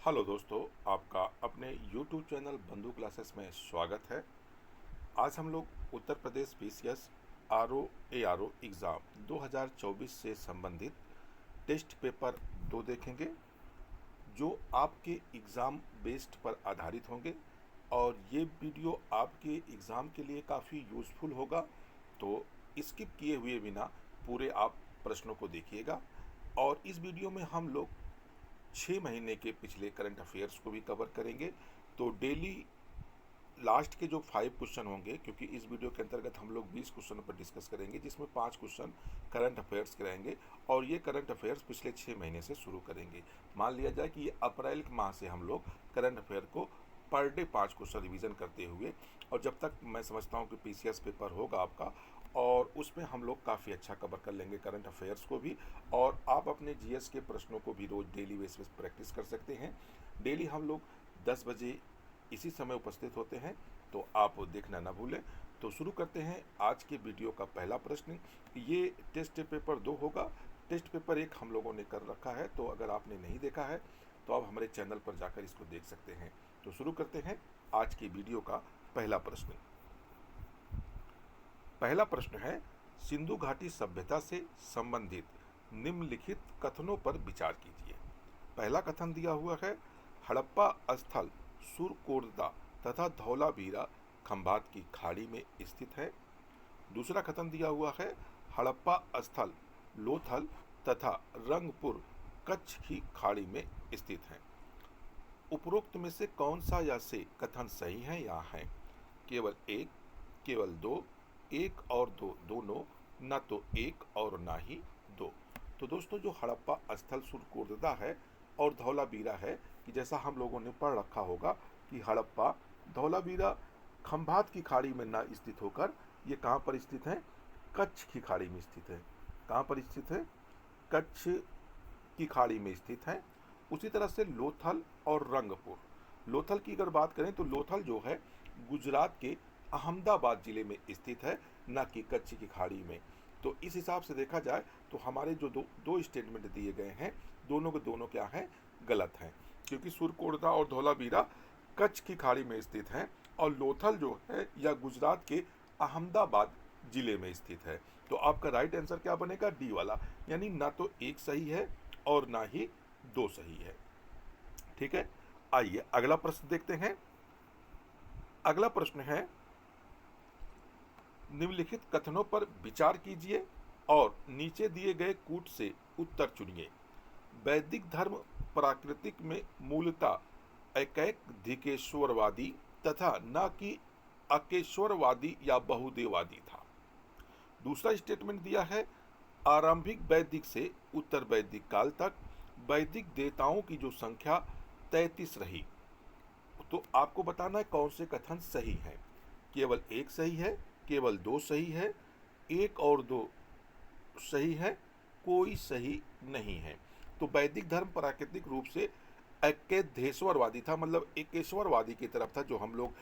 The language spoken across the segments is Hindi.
हेलो दोस्तों, आपका अपने YouTube चैनल बंधु क्लासेस में स्वागत है। आज हम लोग Uttar Pradesh PCS R O exam 2024 से संबंधित टेस्ट पेपर 2 देखेंगे, जो आपके एग्ज़ाम बेस्ड पर आधारित होंगे और ये वीडियो आपके एग्ज़ाम के लिए काफ़ी यूज़फुल होगा। तो स्किप किए हुए बिना पूरे आप प्रश्नों को देखिएगा। और इस वीडियो में हम लोग 6 महीने के पिछले करंट अफेयर्स को भी कवर करेंगे। तो डेली लास्ट के जो 5 क्वेश्चन होंगे, क्योंकि इस वीडियो के अंतर्गत हम लोग 20 क्वेश्चन पर डिस्कस करेंगे, जिसमें 5 क्वेश्चन करंट अफेयर्स के रहेंगे। और ये करंट अफेयर्स पिछले 6 महीने से शुरू करेंगे। मान लिया जाए कि ये अप्रैल के माह से हम लोग करंट अफेयर को पर डे 5 क्वेश्चन रिवीजन करते हुए, और जब तक मैं समझता हूँ कि पीसीएस पेपर होगा आपका, और उसमें हम लोग काफ़ी अच्छा कवर कर लेंगे करंट अफेयर्स को भी। और आप अपने जीएस के प्रश्नों को भी रोज़ डेली बेसिस पर प्रैक्टिस कर सकते हैं। डेली हम लोग 10 बजे इसी समय उपस्थित होते हैं, तो आप देखना ना भूलें। तो शुरू करते हैं आज के वीडियो का पहला प्रश्न। ये टेस्ट पेपर 2 होगा। टेस्ट पेपर 1 हम लोगों ने कर रखा है, तो अगर आपने नहीं देखा है तो आप हमारे चैनल पर जाकर इसको देख सकते हैं। तो शुरू करते हैं आज की वीडियो का पहला प्रश्न। पहला प्रश्न है, सिंधु घाटी सभ्यता से संबंधित निम्नलिखित कथनों पर विचार कीजिए। पहला कथन दिया हुआ है, हड़प्पा स्थल सुरकोर्दा तथा धौलावीरा खंभात की खाड़ी में स्थित है। दूसरा कथन दिया हुआ है, हड़प्पा स्थल लोथल तथा रंगपुर कच्छ की खाड़ी में स्थित है। उपरोक्त में से कौन सा या से कथन सही है या है? केवल एक, केवल दो, एक और दो दोनों, न तो एक और ना ही दो। तो दोस्तों, जो हड़प्पा स्थल सुरकोर्दा है और धौलावीरा है, कि जैसा हम लोगों ने पढ़ रखा होगा कि हड़प्पा धौलावीरा खंभात की खाड़ी में ना स्थित होकर ये कहाँ पर स्थित है? कच्छ की खाड़ी में स्थित है। कहाँ पर स्थित है? कच्छ की खाड़ी में स्थित है। उसी तरह से लोथल और रंगपुर। लोथल की अगर बात करें तो लोथल जो है गुजरात के अहमदाबाद जिले में स्थित है, न कि कच्छ की खाड़ी में। तो इस हिसाब से देखा जाए तो हमारे जो दो स्टेटमेंट दिए गए हैं, दोनों के दोनों क्या हैं? गलत हैं, क्योंकि सुरकोर्दा और धौलावीरा कच्छ की खाड़ी में स्थित हैं और लोथल जो है या गुजरात के अहमदाबाद जिले में स्थित है। तो आपका राइट आंसर क्या बनेगा? डी वाला, यानी ना तो एक सही है और ना ही दो सही है। ठीक है, आइए अगला प्रश्न देखते हैं। अगला प्रश्न है, निम्नलिखित कथनों पर विचार कीजिए और नीचे दिए गए कूट से उत्तर चुनिए। वैदिक धर्म प्राकृतिक में मूलतः एकैकधिकेश्वरवादी तथा न कि अकेश्वरवादी या बहुदेववादी था। दूसरा स्टेटमेंट दिया है, आरंभिक वैदिक से उत्तर वैदिक काल तक वैदिक देवताओं की जो संख्या 33 रही। तो आपको बताना है कौन से कथन सही हैं। केवल एक सही है, केवल दो सही है, एक और दो सही है, कोई सही नहीं है। तो वैदिक धर्म प्राकृतिक रूप से एकेधेश्वरवादी था, मतलब एकेश्वरवादी की तरफ था। जो हम लोग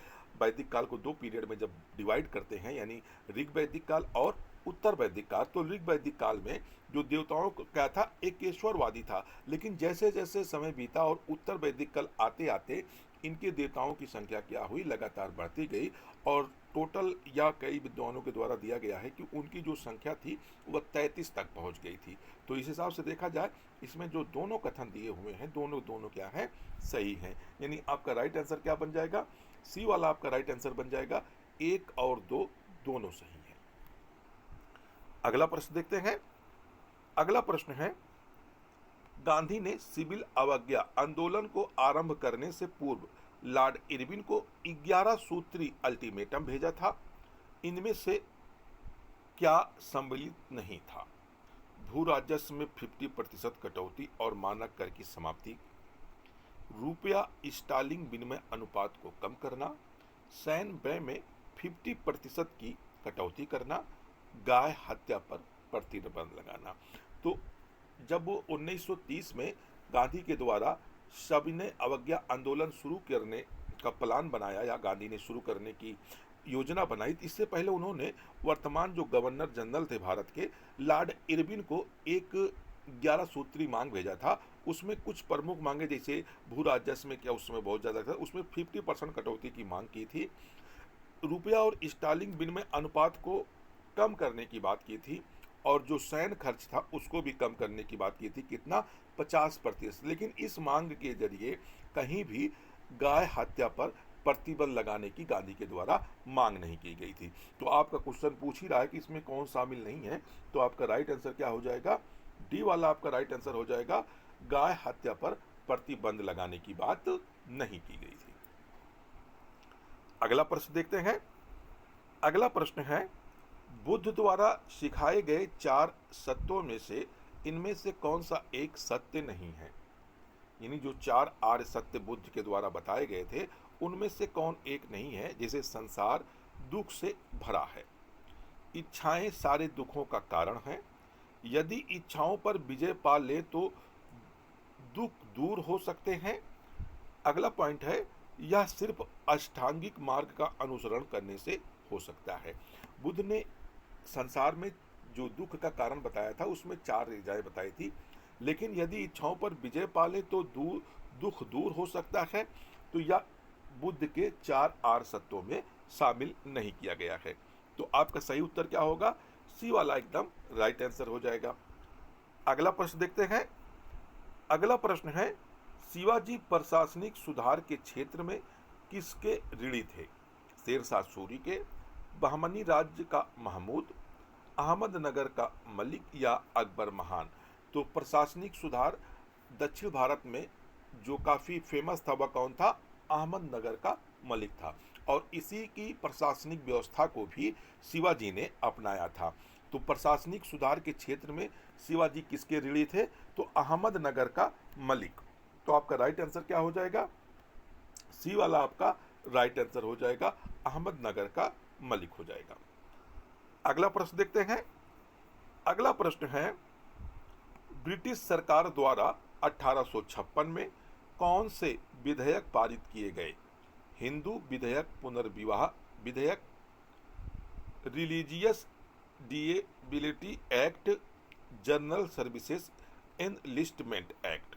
वैदिक काल को 2 पीरियड में जब डिवाइड करते हैं, यानी ऋग वैदिक काल और उत्तर वैदिक काल, तो ऋग वैदिक काल में जो देवताओं का क्या था? एकेश्वरवादी था। लेकिन जैसे जैसे समय बीता और उत्तर वैदिक काल आते आते इनके देवताओं की संख्या क्या हुई? लगातार बढ़ती गई। और टोटल या कई विद्वानों के द्वारा दिया गया है कि उनकी जो संख्या थी वह 33 तक पहुंच गई थी। तो इस हिसाब से देखा जाए, इसमें जो दोनों कथन दिए हुए हैं, दोनों दोनों क्या है? सही हैं। यानी आपका राइट आंसर क्या बन जाएगा? सी वाला आपका राइट आंसर बन जाएगा। एक और दो दोनों सही हैं। अगला प्रश्न देखते हैं। अगला प्रश्न है, गांधी ने सिविल अवज्ञा आंदोलन को आरंभ करने से पूर्व लॉर्ड इरविन को 11 सूत्री अल्टीमेटम भेजा था। इनमें से क्या सम्मिलित नहीं था? भू राजस्व में 50% कटौती और मानक कर की समाप्ति, रुपया स्टार्लिंग विनिमय अनुपात को कम करना, सैन्य व्यय में 50% की कटौती करना, गाय हत्या पर प्रतिबंध लगाना। तो जब 1930 में गांधी के द्वारा सविनय अवज्ञा आंदोलन शुरू करने का प्लान बनाया, या गांधी ने शुरू करने की योजना बनाई, इससे पहले उन्होंने वर्तमान जो गवर्नर जनरल थे भारत के, लॉर्ड इरविन को एक 11 सूत्री मांग भेजा था, उसमें कुछ प्रमुख मांगे जैसे भू राजस्व में क्या उस समय बहुत ज़्यादा था, उसमें 50% कटौती की मांग की थी। रुपया और स्टार्लिंग विनिमय अनुपात को कम करने की बात की थी, और जो सैन्य खर्च था उसको भी कम करने की बात की थी, कितना 50%। लेकिन इस मांग के जरिए कहीं भी गाय हत्या पर प्रतिबंध लगाने की गांधी के द्वारा मांग नहीं की गई थी। तो आपका क्वेश्चन पूछ ही रहा है कि इसमें कौन शामिल नहीं है, तो आपका राइट आंसर क्या हो जाएगा, डी वाला आपका राइट आंसर हो जाएगा। गाय हत्या पर प्रतिबंध लगाने की बात नहीं की गई थी। अगला प्रश्न देखते हैं। अगला प्रश्न है, बुद्ध द्वारा सिखाए गए 4 सत्यों में से इनमें से कौन सा एक सत्य नहीं है। यानी जो 4 आर्य सत्य बुद्ध के द्वारा बताए गए थे उनमें से कौन एक नहीं है। जैसे संसार दुख से भरा है, इच्छाएं सारे दुखों का कारण है, यदि इच्छाओं पर विजय पा ले तो दुख दूर हो सकते हैं। अगला पॉइंट है, यह सिर्फ अष्टांगिक मार्ग का अनुसरण करने से हो सकता है। बुद्ध ने संसार में जो दुख का कारण बताया था उसमें 4 इच्छाएं बताई थी, लेकिन यदि इच्छाओं पर विजय पाले तो दुख दूर हो सकता है। तो यह बुद्ध के 4 आर्य सत्यों में शामिल नहीं किया गया है। तो आपका सही उत्तर क्या होगा, सी वाला एकदम राइट आंसर हो जाएगा। अगला प्रश्न देखते हैं। अगला प्रश्न है, शिवाजी प्रशासनिक सुधार के क्षेत्र में किसके ऋणी थे। शेरशाह सूरी के, बहमनी राज्य का महमूद, अहमदनगर का मलिक या अकबर महान। तो प्रशासनिक सुधार दक्षिण भारत में जो काफ़ी फेमस था वह कौन था, अहमदनगर का मलिक था, और इसी की प्रशासनिक व्यवस्था को भी शिवाजी ने अपनाया था। तो प्रशासनिक सुधार के क्षेत्र में शिवाजी किसके ऋणी थे, तो अहमदनगर का मलिक। तो आपका राइट आंसर क्या हो जाएगा, सी वाला आपका राइट आंसर हो जाएगा, अहमदनगर का मलिक हो जाएगा। अगला प्रश्न देखते हैं। अगला प्रश्न है, ब्रिटिश सरकार द्वारा 1856 में कौन से विधेयक पारित किए गए। हिंदू विधेयक, पुनर्विवाह विधेयक, religious disability act, general services enlistment act.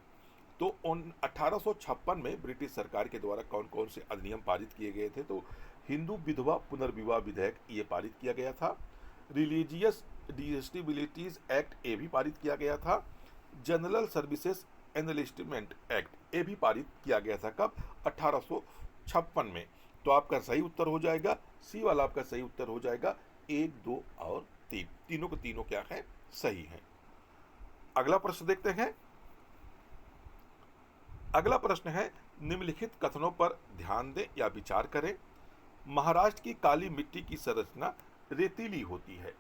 तो 1856 में ब्रिटिश सरकार के द्वारा कौन कौन से अधिनियम पारित किए गए थे, तो हिंदू विधवा पुनर्विवाह विधेयक ये पारित किया गया था, रिलीजियस डिसेबिलिटीज एक्ट ये भी पारित किया गया था, जनरल सर्विसेज एनलिस्टमेंट एक्ट ये भी पारित किया गया था। कब, 1856 में। तो आपका सही उत्तर हो जाएगा, सी वाला आपका सही उत्तर हो जाएगा। 1, 2 और 3 तीनों को तीनों क्या है, सही है। अगला प्रश्न देखते हैं। अगला प्रश्न है, निम्नलिखित कथनों पर ध्यान दें या विचार करें। महाराष्ट्र की काली मिट्टी की संरचना रेतीली होती है।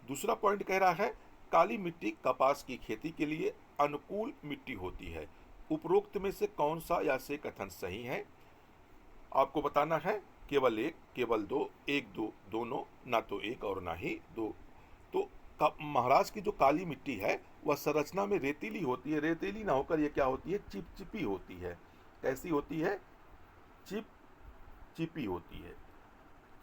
दूसरा पॉइंट कह रहा है, काली मिट्टी कपास की खेती के लिए अनुकूल मिट्टी होती है। उपरोक्त में से कौन सा या से कथन सही है। आपको बताना है केवल एक, केवल दो, एक दो, दोनों, ना तो एक और ना ही दो। तो महाराष्ट्र की जो काली मिट्टी है वह संरचना में रेतीली होती है। रेतीली ना होकर ये क्या होती है, चिपचिपी होती है। कैसी होती है, चिपचिपी होती है,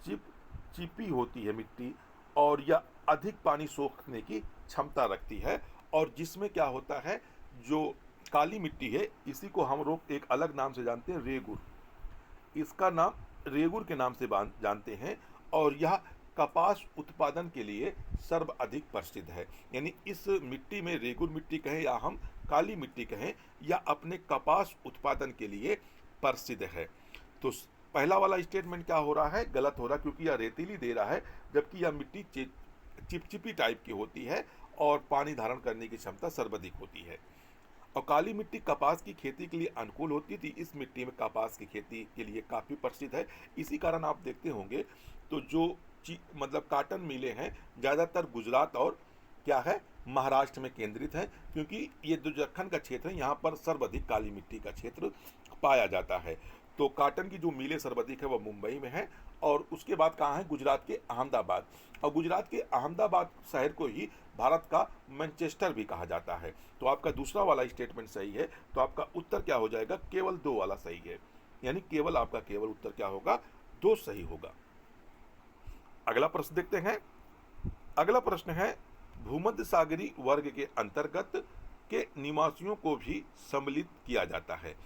चिपचिपी होती है मिट्टी, और यह अधिक पानी सोखने की क्षमता रखती है। और जिसमें क्या होता है, जो काली मिट्टी है इसी को हम लोग एक अलग नाम से जानते हैं, रेगुर। इसका नाम रेगुर के नाम से जानते हैं, और यह कपास उत्पादन के लिए सर्वाधिक प्रसिद्ध है। यानी इस मिट्टी में, रेगुर मिट्टी कहें या हम काली मिट्टी कहें, या अपने कपास उत्पादन के लिए प्रसिद्ध है। तो पहला वाला स्टेटमेंट क्या हो रहा है, गलत हो रहा है, क्योंकि यह रेतीली दे रहा है, जबकि यह मिट्टी चिपचिपी टाइप की होती है और पानी धारण करने की क्षमता सर्वाधिक होती है। और काली मिट्टी कपास की खेती के लिए अनुकूल होती थी। इस मिट्टी में कपास की खेती के लिए काफ़ी प्रसिद्ध है। इसी कारण आप देखते होंगे तो जो मतलब काटन मिलें हैं ज़्यादातर गुजरात और क्या है, महाराष्ट्र में केंद्रित है, क्योंकि ये जो दक्खन का क्षेत्र है यहाँ पर सर्वाधिक काली मिट्टी का क्षेत्र पाया जाता है। तो काटन की जो मिलें सर्वाधिक है वह मुंबई में है, और उसके बाद कहाँ है, गुजरात के अहमदाबाद। और गुजरात के अहमदाबाद शहर को ही भारत का मैनचेस्टर भी कहा जाता है। तो आपका दूसरा वाला स्टेटमेंट सही है। तो आपका उत्तर क्या हो जाएगा, केवल 2 वाला सही है। यानी केवल आपका केवल उत्तर क्या होगा, 2 सही होगा। अगला प्रश्न देखते हैं। अगला प्रश्न है, भूमध्य सागरीय वर्ग के अंतर्गत के निवासियों को भी सम्मिलित किया जाता है।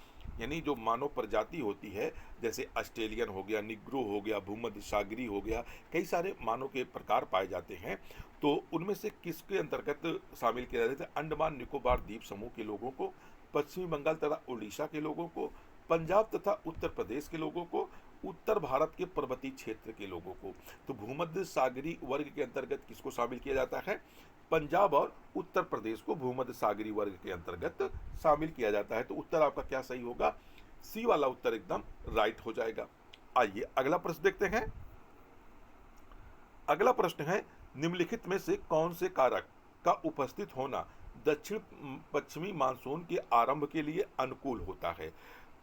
यानी जो मानव प्रजाति होती है, जैसे ऑस्ट्रेलियन हो गया, निग्रो हो गया, भूमध्य सागरीय हो गया, कई सारे मानव के प्रकार पाए जाते हैं। तो उनमें से किसके अंतर्गत शामिल किया जाता है? अंडमान निकोबार द्वीप समूह के लोगों को, पश्चिमी बंगाल तथा उड़ीसा के लोगों को, पंजाब तथा उत्तर प्रदेश के लोगों को, उत्तर भारत के पर्वतीय क्षेत्र के लोगों को। तो भूमध्य सागरीय वर्ग के अंतर्गत किसको शामिल किया जाता है? पंजाब और उत्तर प्रदेश को भूमध्य सागरीय वर्ग के अंतर्गत शामिल किया जाता है। तो उत्तर आपका क्या सही होगा? सी वाला उत्तर एकदम राइट हो जाएगा। आइए अगला प्रश्न देखते हैं। अगला प्रश्न है, निम्नलिखित में से कौन से कारक का उपस्थित होना दक्षिण पश्चिमी मानसून के आरंभ के लिए अनुकूल होता है?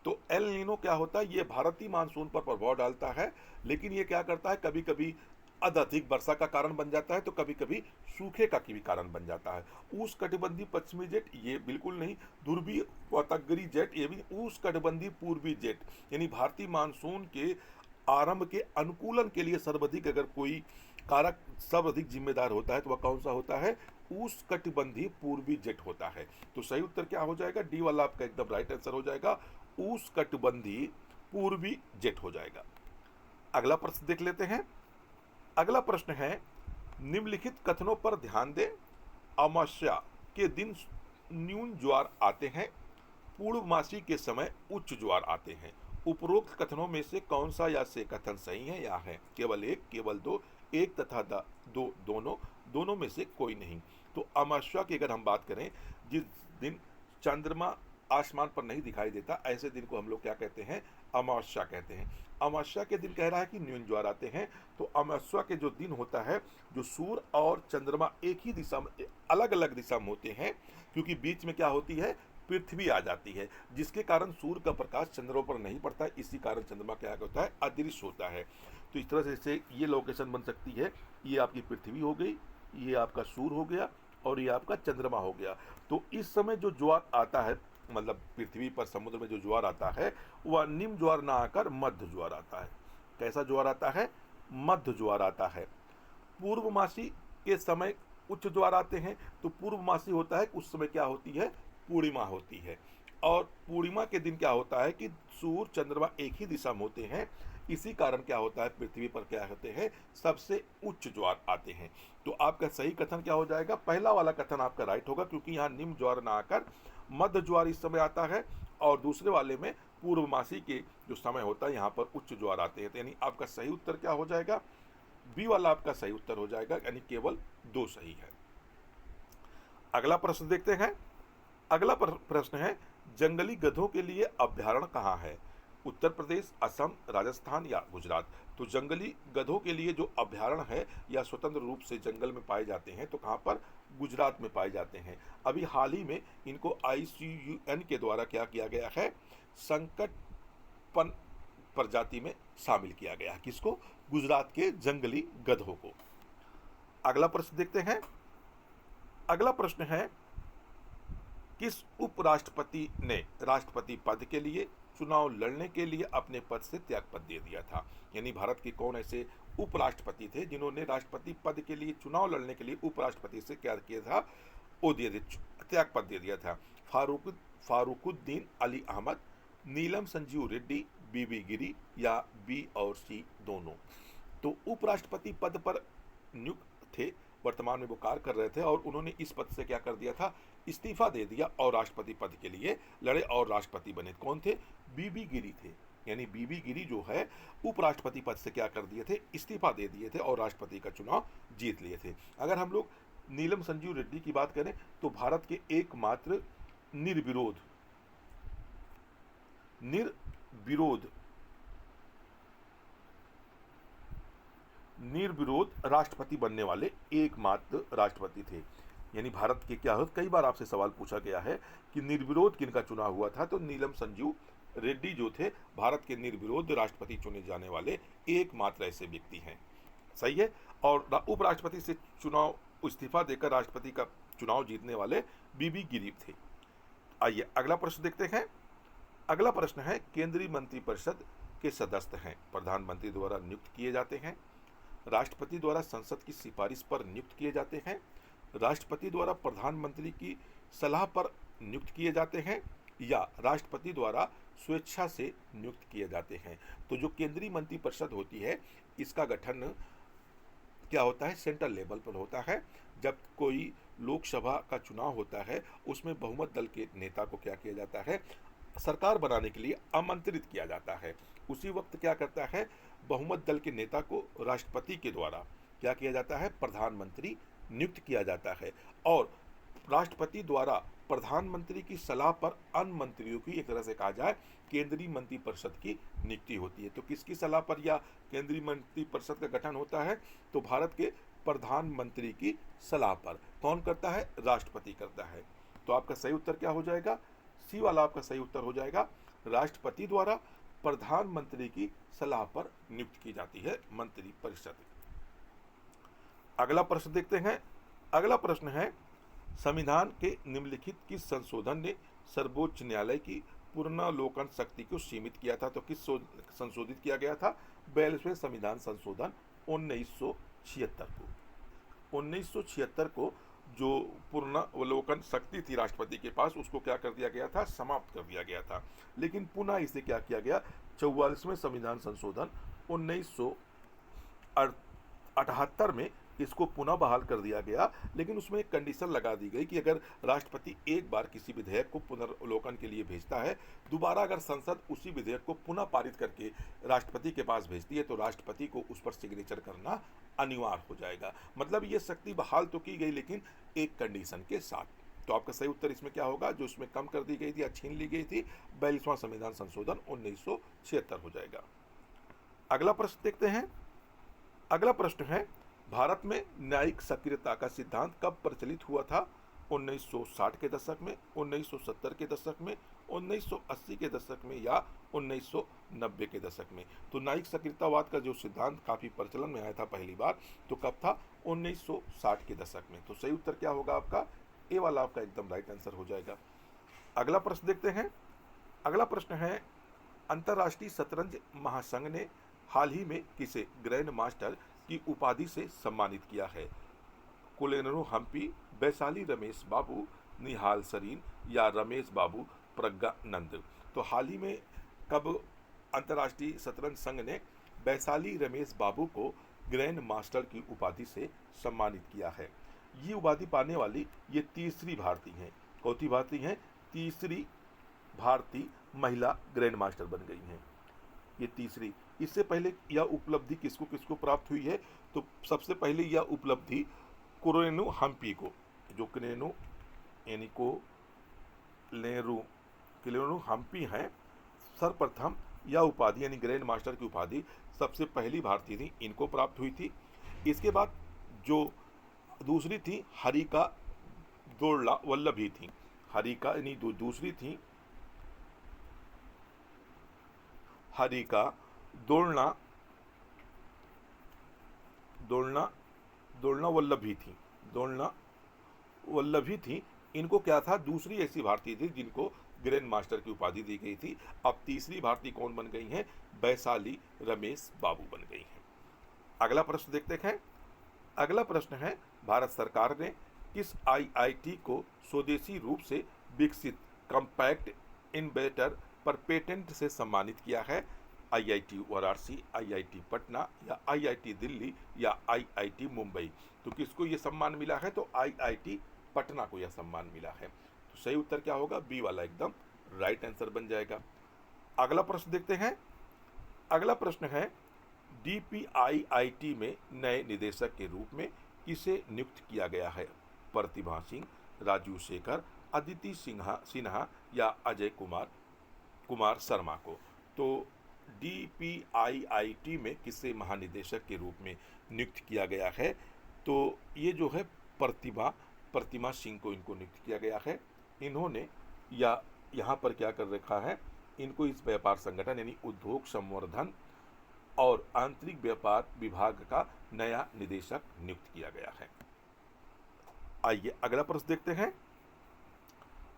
तो एल नीनो क्या होता है? ये भारतीय मानसून पर प्रभाव डालता है, लेकिन ये क्या करता है, कभी कभी अत्यधिक वर्षा का कारण बन जाता है, तो कभी कभी सूखे का भी कारण बन जाता है। उष्णकटिबंधीय पश्चिमी जेट ये बिल्कुल नहीं, ध्रुवीय उपसागरीय जेट ये भी, उष्णकटिबंधीय पूर्वी जेट, यानी भारतीय मानसून के आरंभ के अनुकूलन के लिए सर्वाधिक अगर कोई कारक सर्वाधिक जिम्मेदार होता है तो वह कौन सा होता है? उष्णकटिबंधीय पूर्वी जेट होता है। तो सही उत्तर क्या हो जाएगा? डी वाला आपका एकदम राइट आंसर हो जाएगा, उष्णकटिबंधीय पूर्वी जेट हो जाएगा। अगला प्रश्न देख लेते हैं। अगला प्रश्न है, निम्नलिखित कथनों पर ध्यान दें। अमावस्या के दिन न्यून ज्वार आते हैं, पूर्णमासी के समय उच्च ज्वार आते हैं। उपरोक्त कथनों में से कौन सा या से कथन सही है या है? केवल एक, केवल दो, एक तथा दो, दोनों, दोनों में से कोई नहीं। तो अमावस्या की अगर हम बात करें, जिस दिन चंद्रमा आसमान पर नहीं दिखाई देता, ऐसे दिन को हम लोग क्या कहते हैं? अमावस्या कहते हैं। अमावस्या के दिन कह रहा है कि न्यून ज्वार आते हैं, तो अमावस्या के जो दिन होता है, जो सूर्य और चंद्रमा एक ही दिशा में, अलग अलग दिशा में होते हैं, क्योंकि बीच में क्या होती है? पृथ्वी आ जाती है, जिसके कारण सूर्य का प्रकाश चंद्रमा पर नहीं पड़ता है, इसी कारण चंद्रमा क्या होता है? अदृश्य होता है। तो इस तरह से ये लोकेशन बन सकती है, ये आपकी पृथ्वी हो गई, ये आपका सूर्य हो गया, और ये आपका चंद्रमा हो गया। तो इस समय जो ज्वार आता है, मतलब पृथ्वी पर समुद्र में जो ज्वार आता है, वह निम्न ज्वार ना आकर मध्य ज्वार आता है। कैसा ज्वार आता है? मध्य ज्वार आता है। पूर्वमासी के समय उच्च ज्वार आते हैं, तो पूर्वमासी होता है उस समय क्या होती है? पूर्णिमा होती है। और पूर्णिमा के दिन क्या होता है कि सूर्य चंद्रमा एक ही दिशा में होते हैं, इसी कारण क्या होता है? पृथ्वी पर क्या होते हैं? सबसे उच्च ज्वार आते हैं। तो आपका सही कथन क्या हो जाएगा? पहला वाला कथन आपका राइट होगा, क्योंकि यहाँ निम्न ज्वार ना आकर मध्य ज्वार इस समय आता है, और दूसरे वाले में पूर्वमासी के जो समय होता है यहाँ पर उच्च ज्वार आते हैं। तो यानी आपका सही उत्तर क्या हो जाएगा? बी वाला आपका सही उत्तर हो जाएगा, यानी केवल दो सही है। अगला प्रश्न देखते हैं। अगला प्रश्न है, जंगली गधों के लिए अभ्यारण्य कहाँ है? उत्तर प्रदेश, असम, राजस्थान या गुजरात? तो जंगली गधों के लिए जो अभ्यारण्य है या स्वतंत्र रूप से जंगल में पाए जाते हैं, तो कहाँ पर? गुजरात में पाए जाते हैं। अभी हाल ही में इनको IUCN के द्वारा क्या किया गया है? संकटपन प्रजाति में शामिल किया गया है। किसको? गुजरात के जंगली गधों को। अगला प्रश्न देखते हैं। अगला प्रश्न है, किस उपराष्ट्रपति ने राष्ट्रपति पद के लिए चुनाव लड़ने के लिए अपने पद से त्यागपत्र दे दिया था? यानी भारत के कौन ऐसे उपराष्ट्रपति थे जिन्होंने राष्ट्रपति पद के लिए चुनाव लड़ने के लिए उपराष्ट्रपति से क्या किया था? वो त्यागपत्र दे दिया था। फारूकुद्दीन अली अहमद, नीलम संजीव रेड्डी, BB गिरी या B और C दोनों? तो उपराष्ट्रपति पद पर नियुक्त थे, वर्तमान में वो कार्य कर रहे थे, और उन्होंने इस पद से क्या कर दिया था? इस्तीफा दे दिया और राष्ट्रपति पद के लिए लड़े और राष्ट्रपति बने। कौन थे? BB गिरी थे। यानी BB गिरी जो है उपराष्ट्रपति पद से क्या कर दिए थे? इस्तीफा दे दिए थे और राष्ट्रपति का चुनाव जीत लिए थे। अगर हम लोग नीलम संजीव रेड्डी की बात करें, तो भारत के एकमात्र निर्विरोध राष्ट्रपति बनने वाले एकमात्र राष्ट्रपति थे। यानी भारत के क्या हो, कई बार आपसे सवाल पूछा गया है कि निर्विरोध किनका चुनाव हुआ था, तो नीलम संजीव रेड्डी जो थे भारत के निर्विरोध राष्ट्रपति चुने जाने वाले एकमात्र ऐसे व्यक्ति हैं। सही है। और उपराष्ट्रपति से चुनाव इस्तीफा देकर राष्ट्रपति का चुनाव जीतने वाले BB गिरी थे। आइए अगला प्रश्न देखते हैं। अगला प्रश्न है, केंद्रीय मंत्रिपरिषद के सदस्य हैं प्रधानमंत्री द्वारा नियुक्त किए जाते हैं, राष्ट्रपति द्वारा संसद की सिफारिश पर नियुक्त किए जाते हैं, राष्ट्रपति द्वारा प्रधानमंत्री की सलाह पर नियुक्त किए जाते हैं या राष्ट्रपति द्वारा स्वेच्छा से नियुक्त किए जाते हैं। तो जो केंद्रीय मंत्रिपरिषद होती है, इसका गठन क्या होता है, सेंट्रल लेवल पर होता है। जब कोई लोकसभा का चुनाव होता है, उसमें बहुमत दल के नेता को क्या किया जाता है, सरकार बनाने के लिए आमंत्रित किया जाता है। उसी वक्त क्या करता है, बहुमत दल के नेता को राष्ट्रपति के द्वारा क्या किया जाता है, प्रधानमंत्री नियुक्त किया जाता है। और राष्ट्रपति द्वारा प्रधानमंत्री की सलाह पर अन्य मंत्रियों की, एक तरह से कहा जाए, केंद्रीय मंत्रिपरिषद की नियुक्ति होती है। तो किसकी सलाह पर या केंद्रीय मंत्रिपरिषद का गठन होता है, तो भारत के प्रधानमंत्री की सलाह पर। कौन करता है, राष्ट्रपति करता है। तो आपका सही उत्तर क्या हो जाएगा, सी वाला आपका सही उत्तर हो जाएगा। राष्ट्रपति द्वारा प्रधानमंत्री की सलाह पर नियुक्त की जाती है मंत्रिपरिषद। अगला प्रश्न देखते हैं। अगला प्रश्न है, संविधान के निम्नलिखित किस संशोधन ने सर्वोच्च न्यायालय की पुनर्विलोकन शक्ति को सीमित किया था? तो किस संशोधित किया गया था? 42वें संविधान संशोधन 1976 को। 1976 को जो पुनर्विलोकन शक्ति थी राष्ट्रपति के पास, उसको क्या कर दिया गया था, समाप्त कर दिया गया था। लेकिन पुनः इसे क्या किया गया, 44वें संविधान संशोधन 1978 में इसको पुनः बहाल कर दिया गया। लेकिन उसमें एक कंडीशन लगा दी गई कि अगर राष्ट्रपति एक बार किसी विधेयक को पुनर्विलोकन के लिए भेजता है, दोबारा अगर संसद उसी विधेयक को पुनः पारित करके राष्ट्रपति के पास भेजती है, तो राष्ट्रपति को उस पर सिग्नेचर करना अनिवार्य हो जाएगा। मतलब ये शक्ति बहाल तो की गई, लेकिन एक कंडीशन के साथ। तो आपका सही उत्तर इसमें क्या होगा, जो इसमें कम कर दी गई थी या छीन ली गई थी, 42वां संविधान संशोधन 1976 हो जाएगा। अगला प्रश्न देखते हैं। अगला प्रश्न है, भारत में न्यायिक सक्रियता का सिद्धांत कब प्रचलित हुआ था? 1960 के दशक में, 1970 के दशक में, 1980 के दशक में या 1990 के दशक में? तो न्यायिक सक्रियतावाद का जो सिद्धांत काफी प्रचलन में आया था पहली बार, तो कब था? 1960 के दशक में। तो सही उत्तर क्या होगा आपका, ए वाला आपका एकदम राइट आंसर हो जाएगा। अगला प्रश्न देखते हैं। अगला प्रश्न है, अंतर्राष्ट्रीय शतरंज महासंघ ने हाल ही में किसे ग्रैंड मास्टर की उपाधि से सम्मानित किया है? कुलेनरू हम्पी, वैशाली रमेश बाबू, निहाल सरीन या रमेश बाबू प्रज्ञानंद? तो हाल ही में कब अंतर्राष्ट्रीय शतरंज संघ ने वैशाली रमेश बाबू को ग्रैंड मास्टर की उपाधि से सम्मानित किया है? ये उपाधि पाने वाली ये तीसरी भारतीय हैं। कौन भारतीय हैं? तीसरी भारतीय महिला ग्रैंड मास्टर बन गई हैं, ये तीसरी। इससे पहले यह उपलब्धि किसको किसको प्राप्त हुई है? तो सबसे पहले यह उपलब्धि कुलेनरू हम्पी को, जो कुलेनरू यानी कुलेनरू हम्पी हैं, सर्वप्रथम यह उपाधि यानी ग्रैंड मास्टर की उपाधि सबसे पहली भारतीय थी, इनको प्राप्त हुई थी। इसके बाद जो दूसरी थी हरिका दोरला वल्लभी थी। हरिका यानी दूसरी थी हरिका दोलना वल्लभी थी। दोलना वल्लभी थी। इनको क्या था, दूसरी ऐसी भारतीय थी जिनको ग्रैंड मास्टर की उपाधि दी गई थी। अब तीसरी भारतीय कौन बन गई हैं? वैशाली रमेश बाबू बन गई हैं। अगला प्रश्न देखते हैं। अगला प्रश्न है, भारत सरकार ने किस आईआईटी को स्वदेशी रूप से विकसित कॉम्पैक्ट इनोवेटर पर पेटेंट से सम्मानित किया है? आईआईटी वाराणसी, आईआईटी पटना या आईआईटी दिल्ली या आईआईटी मुंबई? तो किसको ये सम्मान मिला है? तो आईआईटी पटना को यह सम्मान मिला है। तो सही उत्तर क्या होगा? बी वाला एकदम राइट आंसर बन जाएगा। अगला प्रश्न देखते हैं। अगला प्रश्न है, डीपीआईआईटी में नए निदेशक के रूप में किसे नियुक्त किया गया है? प्रतिभा सिंह, राजू शेखर, अदिति सिन्हा या अजय कुमार शर्मा को? तो डीपीआईआईटी में किसे महानिदेशक के रूप में नियुक्त किया गया है? तो ये जो है प्रतिमा सिंह को इनको नियुक्त किया गया है। इन्होंने या यहाँ पर क्या कर रखा है, इनको इस व्यापार संगठन यानी उद्योग संवर्धन और आंतरिक व्यापार विभाग का नया निदेशक नियुक्त किया गया है। आइए अगला प्रश्न देखते हैं।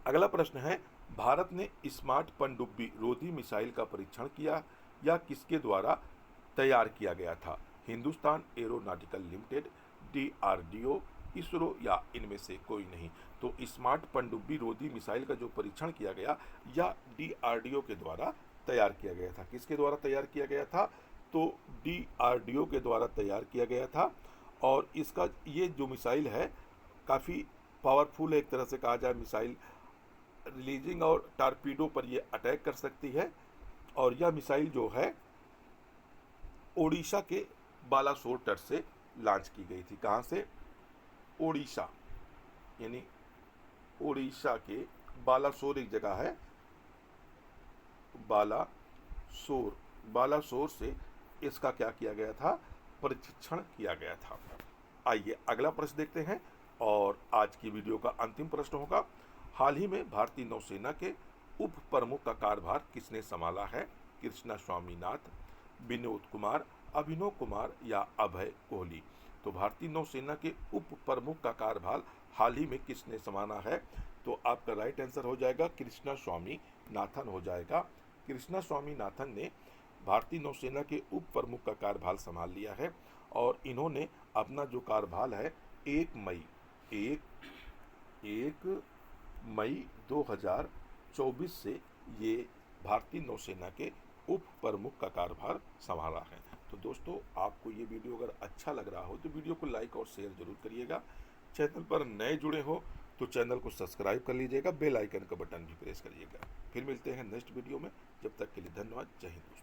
अगला प्रश्न है, भारत ने स्मार्ट पनडुब्बी रोधी मिसाइल का परीक्षण किया या किसके द्वारा तैयार किया गया था? Hindustan aeronautical limited, DRDO, ISRO या इनमें से कोई नहीं। तो स्मार्ट पनडुब्बी रोधी मिसाइल का जो परीक्षण किया गया या डीआरडीओ के द्वारा तैयार किया गया था। किसके द्वारा तैयार किया गया था? तो डीआरडीओ के द्वारा तैयार किया गया था। और इसका ये जो मिसाइल है काफ़ी पावरफुल है, एक तरह से कहा जाए मिसाइल रिलीजिंग और टारपीडो पर ये अटैक कर सकती है। और यह मिसाइल जो है ओडिशा के बालासोर तट से लॉन्च की गई थी। कहाँ से? ओडिशा, यानी ओडिशा के बालासोर एक जगह है, बालासोर, बालासोर से इसका क्या किया गया था? परीक्षण किया गया था। आइए अगला प्रश्न देखते हैं। और आज की वीडियो का अंतिम प्रश्न होगा, हाल ही में भारतीय नौसेना के उप प्रमुख का कार्यभार किसने संभाला है? कृष्णा स्वामीनाथन, विनोद कुमार, अभिनव कुमार या अभय कोहली? तो भारतीय नौसेना के उप प्रमुख का कार्यभार हाल ही में किसने संभाला है? तो आपका राइट आंसर हो जाएगा कृष्णा स्वामीनाथन हो जाएगा। कृष्णा स्वामीनाथन ने भारतीय नौसेना के उप प्रमुख का कार्यभार संभाल लिया है। और इन्होंने अपना जो कार्यभार है 1 मई 2024 से ये भारतीय नौसेना के उप प्रमुख का कार्यभार संभाला है। तो दोस्तों, आपको ये वीडियो अगर अच्छा लग रहा हो तो वीडियो को लाइक और शेयर जरूर करिएगा। चैनल पर नए जुड़े हो तो चैनल को सब्सक्राइब कर लीजिएगा, बेल आइकन का बटन भी प्रेस करिएगा। फिर मिलते हैं नेक्स्ट वीडियो में, जब तक के लिए धन्यवाद। जय हिंद दोस्तों।